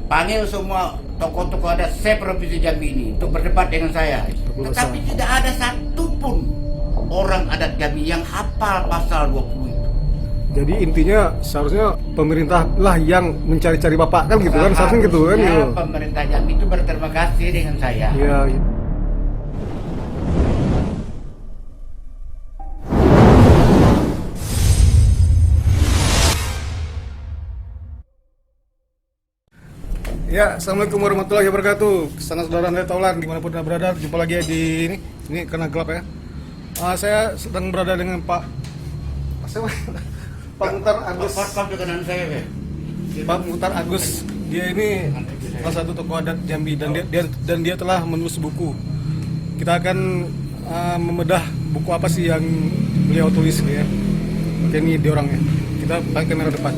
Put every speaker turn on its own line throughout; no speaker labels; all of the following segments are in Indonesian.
panggil semua tokoh-tokoh adat se-provinsi Jambi ini untuk berdebat dengan saya. Tetapi tidak ada satupun orang adat Jambi yang hafal pasal 20 itu.
Jadi intinya seharusnya pemerintah lah yang mencari-cari bapak kan gitu kan, seharusnya gitu kan.
Harusnya pemerintah Jambi itu berterima kasih dengan saya.
Iya. Ya, assalamualaikum warahmatullahi wabarakatuh. Saudara Anda Taulan dimanapun Anda berada, jumpa lagi di ini karena gelap ya. Saya sedang berada dengan Pak Muhtar Agus. Pak Muhtar Agus, dia ini salah satu tokoh adat Jambi dan dia telah menulis buku. Kita akan membedah buku apa sih yang beliau tulis ya. Oke, ini dia orangnya. Kita pakai kamera depan.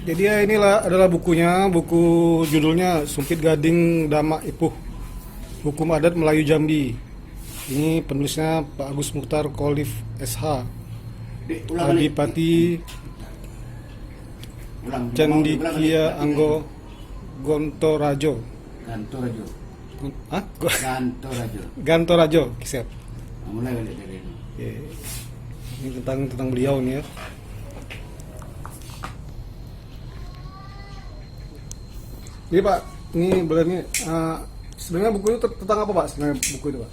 Jadi ya inilah adalah bukunya, buku judulnya Sumpit Gading Dama Ipuh, Hukum Adat Melayu Jambi. Ini penulisnya Pak Agus Mukhtar Kholif SH, Adipati Candikia Anggo Gontorajo. Gantorajo, siap.
Mulai balik dari ini.
Ini tentang beliau nih ya. Jadi Pak, ini berarti sebenarnya buku itu tentang apa Pak? Sebenarnya buku itu Pak?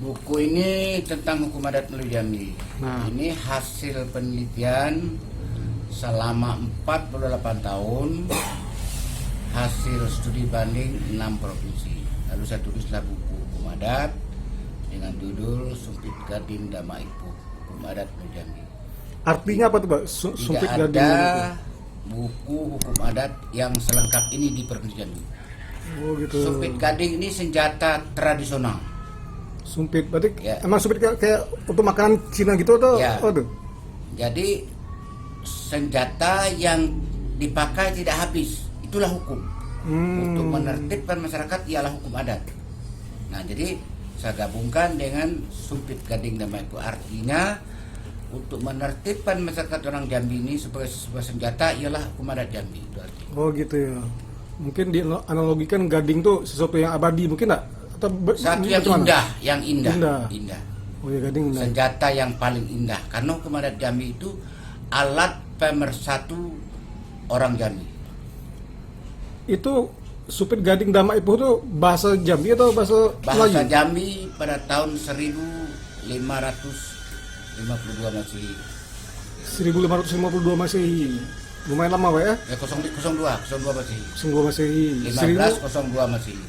Buku ini tentang hukum adat Melayu Jambi.
Nah.
Ini hasil penelitian selama 48 tahun, hasil studi banding 6 provinsi. Lalu saya tulislah buku hukum adat dengan judul Sumpit Gading Dama Ipuh, Hukum Adat Melayu Jambi.
Artinya apa tuh Pak? Sumpit
Tidak
Gading.
ada buku hukum adat yang selengkap ini di Provinsi Jambi.
Oh gitu.
Sumpit gading ini senjata tradisional.
Sumpit, berarti
Ya.
emang sumpit kayak untuk makanan Cina gitu atau?
Ya.
Oh, tuh.
Jadi senjata yang dipakai tidak habis, itulah hukum. Untuk menertibkan masyarakat ialah hukum adat. Nah, jadi saya gabungkan dengan Sumpit Gading Dama Ipuh, artinya untuk menertibkan masyarakat orang Jambi ini sebagai sebuah senjata ialah hukum adat Jambi, itu artinya.
Oh gitu ya. Mungkin dianalogikan gading tuh sesuatu yang abadi, mungkin enggak? Atau
Satu yang
bagaimana?
indah.
Oh ya, gading indah.
Senjata yang paling indah, karena hukum adat Jambi itu alat pemersatu orang Jambi.
Itu Sumpit Gading Dama Ipuh tuh bahasa Jambi atau bahasa
Bahasa
Melayu?
Jambi pada tahun 1552 Masehi.
1552 Masehi. Lumayan lama Pak ya?
02 Masehi.
02 Masehi.
1502 Masehi.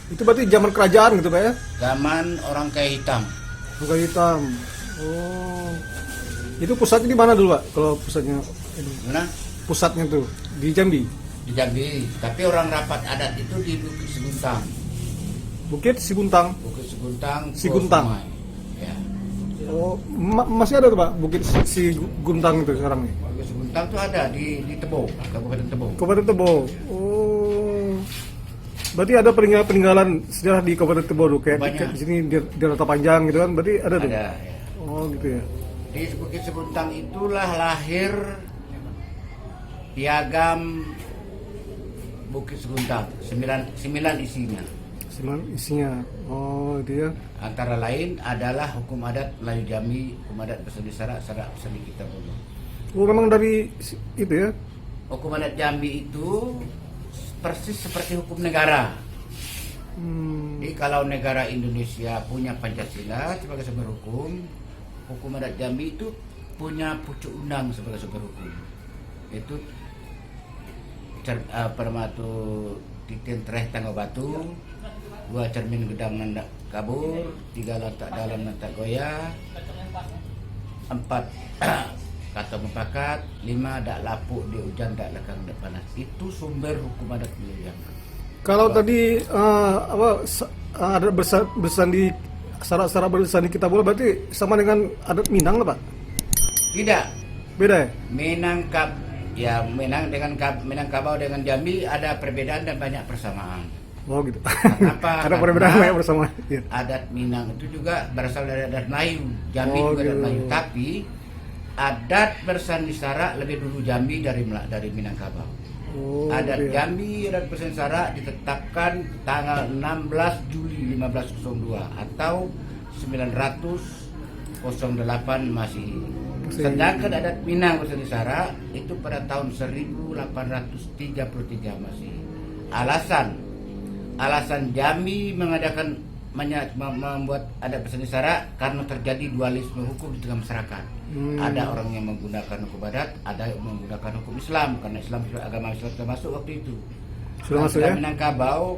Itu berarti zaman kerajaan gitu Pak ya?
Zaman orang kaya hitam.
Bukan hitam. Oh. Itu pusatnya di mana dulu Pak? Kalau pusatnya ini.
Mana?
Pusatnya tuh di Jambi.
Di Jambi. Tapi orang rapat adat itu di Bukit Seguntang.
Bukit Siguntang.
Bukit Seguntang.
Siguntang.
Pulau Sumai. Ya.
Oh, masih ada tuh Pak Bukit Siguntang itu sekarang nih.
Bukit Seguntang tuh ada di Tebo, Kabupaten Tebo.
Kabupaten Tebo. Oh. Berarti ada peninggalan sejarah di Kabupaten Tebo tuh kayak
Banyak.
di sini di Rata Panjang gitu kan. Berarti ada tuh.
Ada. Ya.
Oh, gitu ya.
Di Bukit Seguntang itulah lahir piagam Bukit Seguntang. 9 isinya.
Isinya. Oh, itu ya.
Antara lain adalah hukum adat Melayu Jambi, hukum adat Bersandi Sarak, Sarak Bersandi kita dulu.
Oh, memang dari itu ya.
Hukum adat Jambi itu persis seperti hukum negara. Jadi kalau negara Indonesia punya Pancasila sebagai sumber hukum, hukum adat Jambi itu punya pucuk undang sebagai sumber hukum. Itu permatu titin tereh tangga batu, 2 cermin gedang nandak kabur, 3 letak dalam nantak goyah, 4 kata mempakat, 5 dak lapuk di hujan dak lekang dak panas. Itu sumber hukum adat Melayu Jambi.
Kalau tadi adat bersandi syarat-syarat bersandi kita boleh berarti sama dengan adat Minang lah Pak?
Tidak.
Beda ya?
Minangkabau dengan Jambi ada perbedaan dan banyak persamaan.
Oh gitu.
Kenapa?
Ada perbedaan
Karena
banyak bersama. Ya.
Adat Minang itu juga berasal dari adat Melayu. Jambi
Oh,
juga adat
gitu.
Melayu. Tapi adat bersandisara lebih dulu Jambi dari Minangkabau.
Oh,
Adat
iya.
Jambi, adat bersandisara ditetapkan tanggal 16 Juli 1502 atau 908 Masehi. Sedangkan adat Minang bersandisara itu pada tahun 1833 Masehi. Alasan Jambi membuat adat bersandisara karena terjadi dualisme hukum di tengah masyarakat. Ada orang yang menggunakan hukum adat, ada yang menggunakan hukum Islam karena agama Islam sudah masuk waktu itu.
Sudah masuk ya?
Minangkabau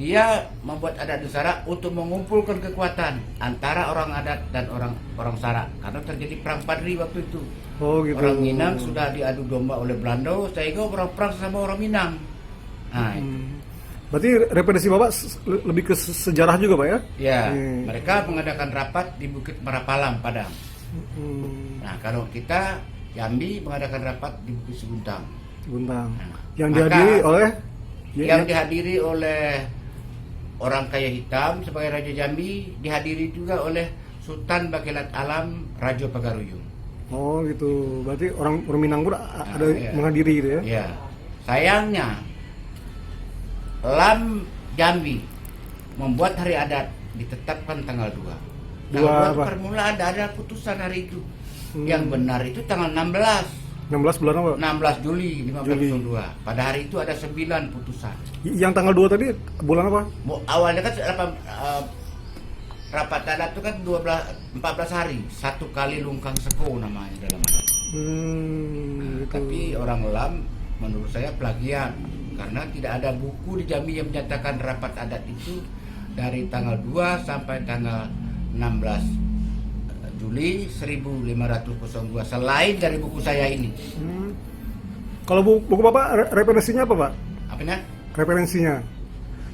dia membuat adat bersandisara untuk mengumpulkan kekuatan antara orang adat dan orang Sara karena terjadi perang Padri waktu itu.
Oh gitu.
Orang Minang sudah diadu domba oleh Belanda sehingga orang perang sama orang Minang. Nah,
Berarti referensi Bapak lebih ke sejarah juga Pak ya?
ya, mereka mengadakan rapat di Bukit Merapalang, Padang. Nah, kalau kita Jambi mengadakan rapat di Bukit Seguntang.
Guntang.
Nah,
Yang
maka
dihadiri oleh
dihadiri oleh orang kaya hitam sebagai Raja Jambi, dihadiri juga oleh Sultan Bakelat Alam Raja Pagaruyung.
Oh gitu. Berarti orang Minang pun ada
iya.
menghadiri gitu ya?
Ya, sayangnya Lam Jambi membuat hari adat ditetapkan tanggal 2. Tanggal 2 permulaan ada putusan hari itu. Yang benar itu tanggal 16
bulan apa?
16 Juli 1502. Pada hari itu ada 9 putusan.
Yang tanggal 2 tadi bulan apa?
Awalnya kan rapat adat itu kan 14 hari. 1 kali lungkang seko namanya dalam adat.
Gitu.
Tapi orang Lam menurut saya plagiat karena tidak ada buku di Jambi yang menyatakan rapat adat itu dari tanggal 2 sampai tanggal 16 Juli 1502 selain dari buku saya ini.
Kalau buku Bapak referensinya apa Pak?
Apanya?
Referensinya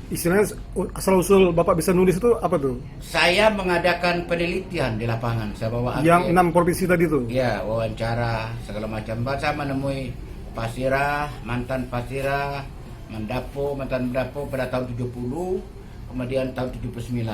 istilahnya asal usul Bapak bisa nulis itu apa tuh?
Saya mengadakan penelitian di lapangan. Saya bawa
Yang 6 provinsi tadi tuh?
Ya, wawancara segala macam. Saya menemui Pasirah, mantan Pasirah, mantan Mendapo pada tahun 70, kemudian tahun 79.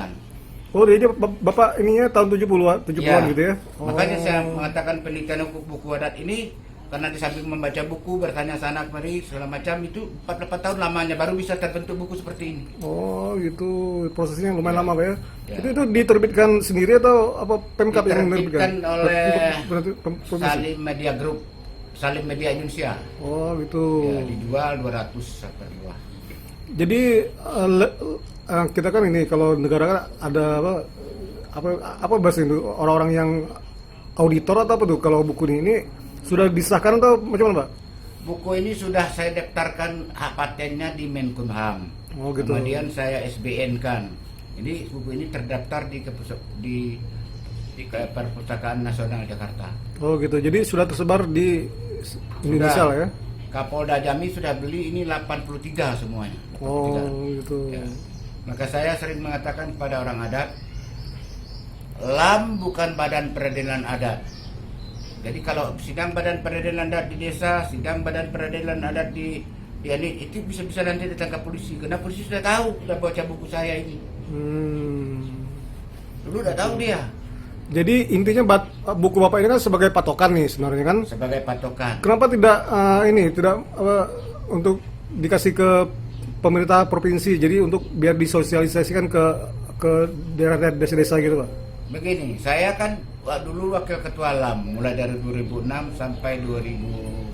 Oh, jadi Bapak ininya tahun 70-an
Ya,
gitu ya?
Makanya saya mengatakan penelitian buku adat ini karena di samping membaca buku, bertanya sana kemari segala macam itu 48 tahun lamanya baru bisa terbentuk buku seperti ini.
Oh, gitu. Prosesnya lumayan lama Pak ya?
Ya.
Itu diterbitkan sendiri atau apa Pemkab yang menerbitkan?
Diterbitkan oleh
Provinsi?
Salim Media Group, Salim Media Indonesia.
Oh, gitu.
Ya, dijual 200 per buah.
Jadi kita kan ini kalau negara kan ada apa bahasa itu orang-orang yang auditor atau apa tuh kalau buku ini sudah disahkan atau macam mana Pak?
Buku ini sudah saya daftarkan hak patennya di Menkumham.
Oh gitu.
Kemudian saya SBN kan. Ini buku ini terdaftar di Perpustakaan Nasional Jakarta.
Oh gitu. Jadi sudah tersebar di Indonesia lah ya?
Kapolda Jambi sudah beli ini 83 semuanya. 83.
Oh gitu.
Ya. Maka saya sering mengatakan kepada orang adat, LAM bukan badan peradilan adat. Jadi kalau sidang badan peradilan adat di desa, sidang badan peradilan adat di itu bisa nanti ditangkap polisi. Karena polisi sudah tahu, sudah baca buku saya ini. Dulu udah tahu dia.
Jadi intinya buku Bapak ini kan sebagai patokan nih sebenarnya kan?
Sebagai patokan.
Kenapa tidak untuk dikasih ke pemerintah provinsi, jadi untuk biar disosialisasikan ke daerah desa-desa gitu Pak?
Begini, saya kan dulu wakil ketua LAM mulai dari 2006 sampai 2001.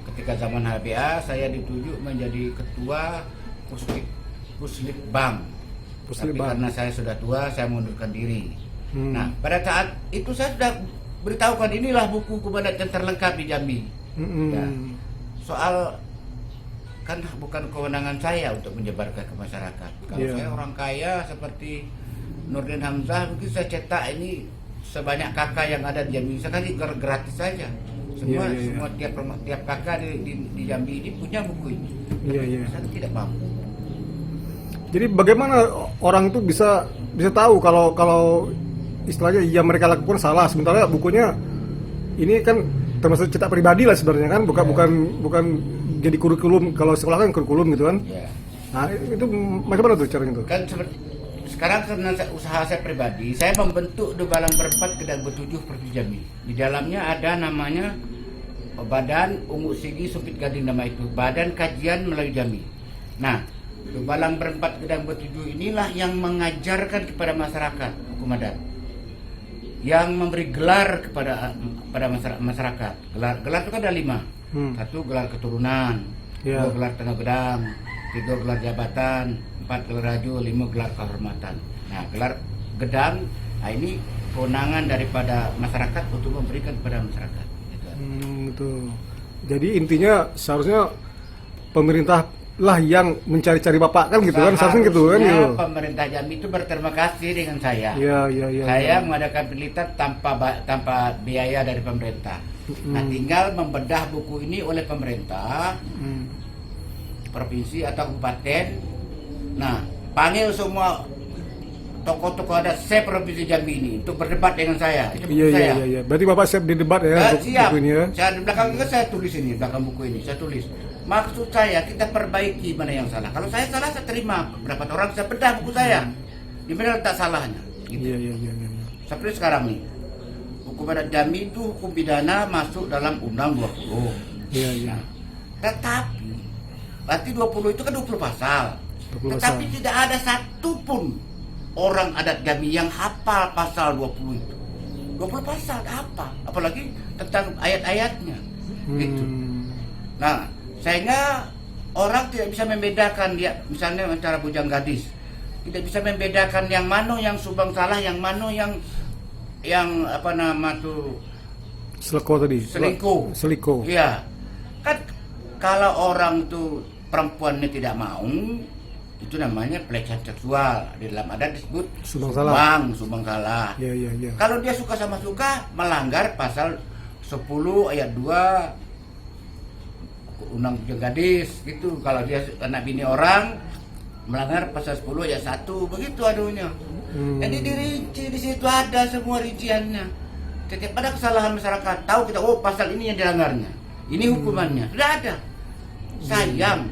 Ketika zaman HBA saya ditunjuk menjadi ketua Puslitbang. Tapi karena saya sudah tua, saya mundurkan diri. Nah, pada saat itu saya sudah beritahukan inilah buku adat yang terlengkap di Jambi. Ya. Soal kan bukan kewenangan saya untuk menyebarkan ke masyarakat. Kalau saya orang kaya seperti Nurdin Hamzah, mungkin saya cetak ini sebanyak kakak yang ada di Jambi. Saya kasih gratis saja. Semua tiap kakak di Jambi ini punya buku ini. Saya tidak mampu.
Jadi bagaimana orang itu bisa tahu kalau istilahnya yang mereka lakukan salah, sementara bukunya ini kan termasuk cetak pribadi lah sebenarnya kan, bukan jadi kurikulum. Kalau sekolah kan kurikulum gitu kan. Nah itu bagaimana tuh caranya tuh?
Kan sekarang karena usaha saya pribadi, saya membentuk Dubalang Berempat Gedang Bertujuh Provinsi Jambi. Di dalamnya ada namanya Badan Ungu Sigi Sumpit Gading, nama itu Badan Kajian Melayu Jambi. Nah, Dubalang Berempat Gedang Bertujuh inilah yang mengajarkan kepada masyarakat hukum adat, yang memberi gelar kepada masyarakat. Gelar itu kan ada 5. 1 gelar keturunan, 2 gelar tengah gedang, 3 gelar jabatan, 4 gelar raju, 5 gelar kehormatan. Nah, gelar gedang, nah ini kewenangan daripada masyarakat untuk memberikan kepada masyarakat. Gitu.
Betul. Jadi intinya seharusnya pemerintah lah yang mencari-cari bapak kan gitu kan, seharusnya gitu kan.
Pemerintah Jambi itu berterima kasih dengan saya.
Iya.
Saya mengadakan penelitian tanpa biaya dari pemerintah. Nah, tinggal membedah buku ini oleh pemerintah provinsi atau kabupaten. Nah, panggil semua tokoh-tokoh adat se-provinsi Jambi ini untuk berdebat dengan saya. Itu buku saya.
Iya. Berarti bapak siap di debat ya untuk
siap.
buku ini ya?
Saya di belakang juga saya tulis ini, belakang buku ini saya tulis. Maksud saya kita perbaiki mana yang salah. Kalau saya salah saya terima. Berapa orang saya bedah buku saya. Di mana letak salahnya? Gitu.
Iya.
Seperti sekarang nih. Hukum adat Jambi itu hukum pidana masuk dalam Undang 20.
Iya.
Nah, tetapi berarti 20 itu kan 20 pasal.
20
Tetapi
pasal.
tidak ada satupun orang adat Jambi yang hafal pasal 20 itu. 20 pasal apa? Apalagi tentang ayat-ayatnya. Gitu. Nah, sehingga orang tidak bisa membedakan dia, misalnya antara bujang gadis, tidak bisa membedakan yang mana yang subang salah, yang mana yang apa nama tuh selingkuh. Iya. Kan kalau orang tuh perempuannya tidak mau, itu namanya pelecehan seksual. Di dalam adat disebut sumbang salah.
Iya.
Kalau dia suka sama suka, melanggar pasal 10 ayat 2 Undang Bujang Gadis gitu. Kalau dia anak bini orang, melanggar pasal 10 ayat 1, begitu adunya. Jadi dirinci, di situ ada semua rinciannya. Setiap ada kesalahan masyarakat, tahu kita, oh pasal ini yang dilanggarnya, ini hukumannya, sudah ada. Sayang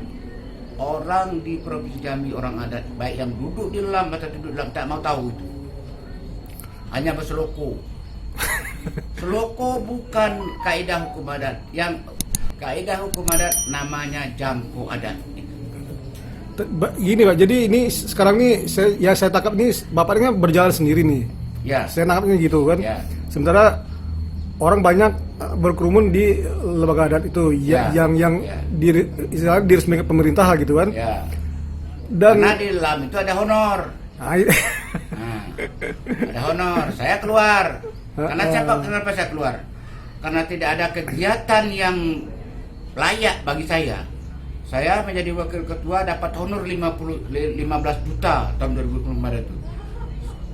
orang di Provinsi Jambi, orang adat, baik yang duduk di dalam atau duduk di dalam, tak mau tahu itu. Hanya berseloko. Seloko bukan kaidah hukum adat. Yang kaidah hukum adat namanya jangko adat.
Gini Pak, jadi ini sekarang nih saya tangkap ini bapak ini berjalan sendiri nih.
Ya.
Saya nangkapnya gitu kan.
Ya.
Sementara orang banyak berkerumun di lembaga adat itu yang istilahnya diresmikan pemerintah lah gitu kan.
Ya.
Dan
karena di dalam itu ada honor. Nah, ada honor. Saya keluar. Kenapa saya keluar? Karena tidak ada kegiatan yang layak bagi saya. Saya menjadi wakil ketua dapat honor 15 juta tahun 2020 kemarin itu.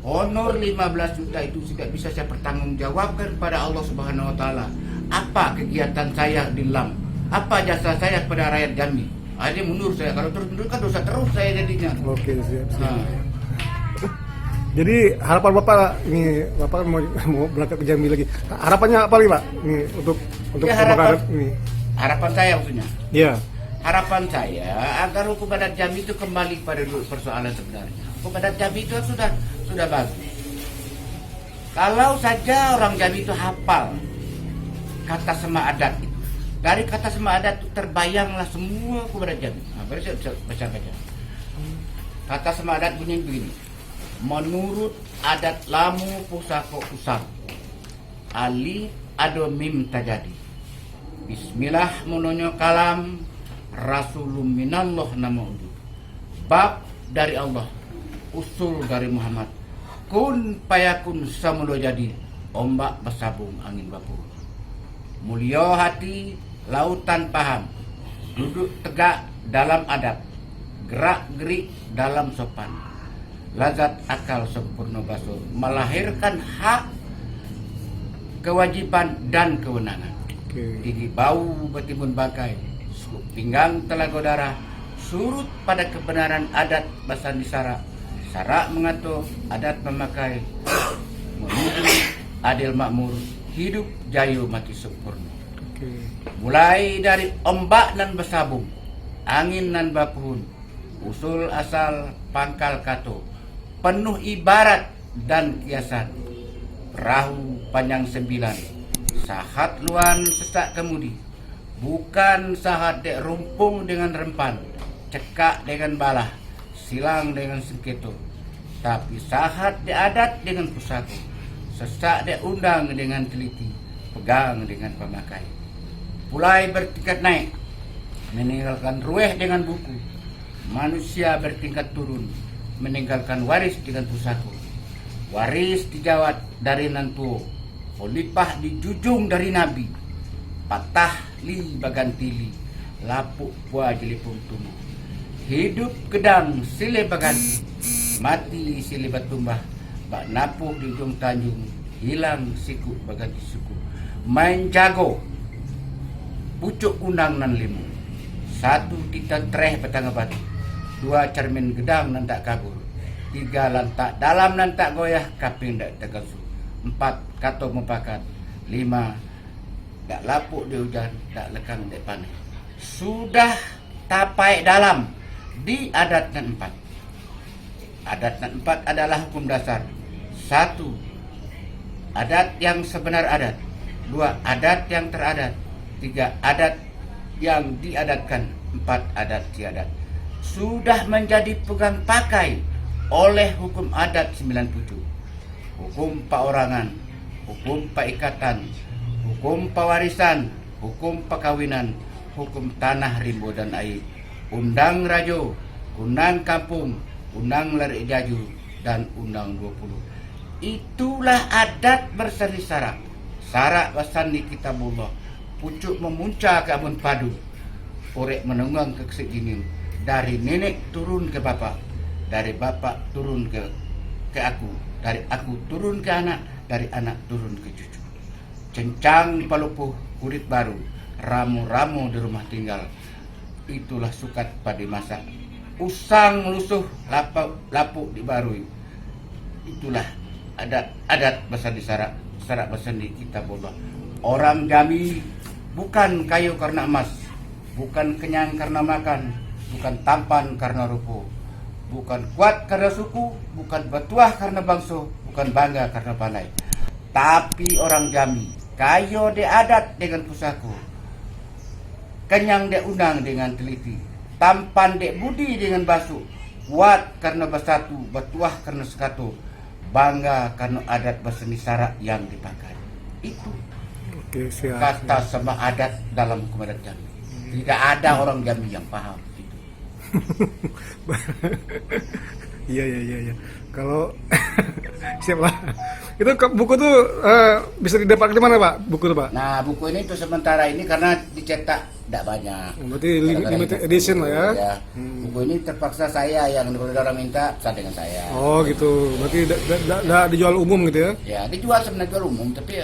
Honor 15 juta itu tidak bisa saya pertanggungjawabkan kepada Allah Subhanahu wa taala. Apa kegiatan saya di LAM? Apa jasa saya kepada rakyat Jambi? Akhirnya mundur saya. Kalau terus mundur kan dosa terus saya jadinya.
Oke, siap. Jadi harapan Bapak ini, Bapak mau berangkat ke Jambi lagi. Harapannya apa lagi Pak? Ini untuk
ya,
harapan ini.
Harapan saya maksudnya.
Iya.
Harapan saya agar hukum adat Jambi itu kembali pada persoalan sebenarnya. Hukum adat Jambi itu sudah bagus. Kalau saja orang Jambi itu hafal kata sema adat itu. Dari kata sema adat itu terbayanglah semua hukum adat Jambi. Nah, baru saya baca. Kata sema adat bunyi begini. Menurut adat Lamu Pusako Usang, alif ado mim tajadi. Bismillah mononyo kalam Rasulun minallah nama udu. Bab dari Allah, usul dari Muhammad. Kun payakun samulo jadi, ombak bersabung angin bapur. Mulio hati, lautan paham. Duduk tegak dalam adab, gerak gerik dalam sopan. Lazat akal sempurna basur, melahirkan hak, kewajiban dan kewenangan. Gigi bau betimun bangkai, pinggang telaga darah, surut pada kebenaran adat Basandi Sara. Sara mengatur, adat memakai, menuju adil makmur, hidup jayu mati sempurna. Mulai dari ombak nan bersabung, angin nan bapuhun, usul asal pangkal kato, penuh ibarat dan kiasan. Perahu panjang 9, sahat luan sesak kemudi. Bukan sahat dek rumpung dengan rempan, cekak dengan balah, silang dengan sengketo. Tapi sahat dek adat dengan pusaka, sesak dek undang dengan teliti, pegang dengan pemakai. Mulai bertingkat naik, meninggalkan rueh dengan buku. Manusia bertingkat turun, meninggalkan waris dengan pusaka. Waris dijawat dari nantuo, khalifah dijujung dari nabi. Patah li bagantili, lapuk buah jelipung tumbuh. Hidup gedang sile baganti, mati sile batumbah. Bak napuh di ujung tanjung, hilang siku baganti suku. Main jago, pucuk undang nan limu. 1 titan treh petanga batu, 2 cermin gedang nan tak kabur, 3 lantak dalam nan tak goyah, kaping dak tergasu, 4 kato mempakat, 5 dak lapuk di hujan, dak lekang di panen. Sudah tapai dalam di adat nan 4. Adat nan 4 adalah hukum dasar. 1 adat yang sebenar adat, 2 adat yang teradat, 3 adat yang diadatkan, 4 adat tiadat. Sudah menjadi pegang pakai oleh hukum adat 9 pucuk. Hukum perorangan, hukum peikatan, hukum pewarisan, hukum perkawinan, hukum tanah, rimbo dan air, undang rajo, undang kampung, undang lari jaju, dan undang 20. Itulah adat berseri sarak. Sarak wasani kitabullah. Pucuk memuncak ke abun padu. Orek menunggang ke segini. Dari nenek turun ke bapak. Dari bapak turun ke aku. Dari aku turun ke anak. Dari anak turun ke cucu. Cencang palupuh kulit baru. Ramu-ramu di rumah tinggal. Itulah sukat padi masak. Usang melusuh lapuk dibarui. Itulah adat besar di sarak. Sarak besar di kitabullah. Orang Jambi bukan kayu karena emas, bukan kenyang karena makan, bukan tampan karena rupa, bukan kuat karena suku, bukan bertuah karena bangsa, bukan bangga karena pandai. Tapi orang Jambi kayu de adat dengan pusaka, kenyang de undang dengan teliti, tampan de budi dengan basuh, kuat karena bersatu, bertuah karena sekatu, bangga karena adat berseni sarak yang dipakai. Itu
Oke, siap.
kata sembah adat dalam hukum adat Jambi. Tidak ada orang Jambi yang paham itu.
Iya. Kalau siap lah. Itu buku tuh bisa didapat di mana, Pak? Buku tuh, Pak?
Nah, buku ini tuh sementara ini karena dicetak tidak banyak.
Berarti limited edition lah ya.
Ya. Buku ini terpaksa saya yang kalau orang minta saya dengan saya.
Oh gitu. Berarti tidak dijual umum gitu ya?
Ya, dijual sebenarnya jual umum tapi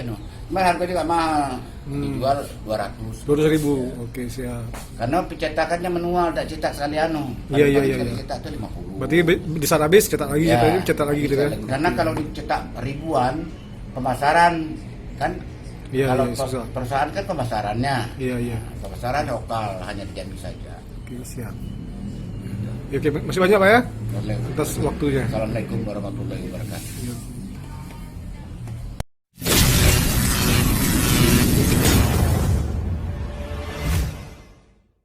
harganya nggak mahal. Dijual 200.
200.000. Oke, siap.
Karena pencetakannya manual, tak cetak sekali
Iya.
Cetak tuh 50.
Berarti di saat habis cetak lagi
Ya,
cetak lagi gitu kan?
Karena kalau dicetak ribuan pemasaran kan,
Iya,
kalau
susah.
perusahaan kan pemasarannya.
Iya.
Pemasaran lokal hanya di Jambi saja.
Oke, siap. Ya, oke, masih banyak Pak ya
Assalamualaikum
atas waktunya.
warahmatullahi wabarakatuh.
Ya.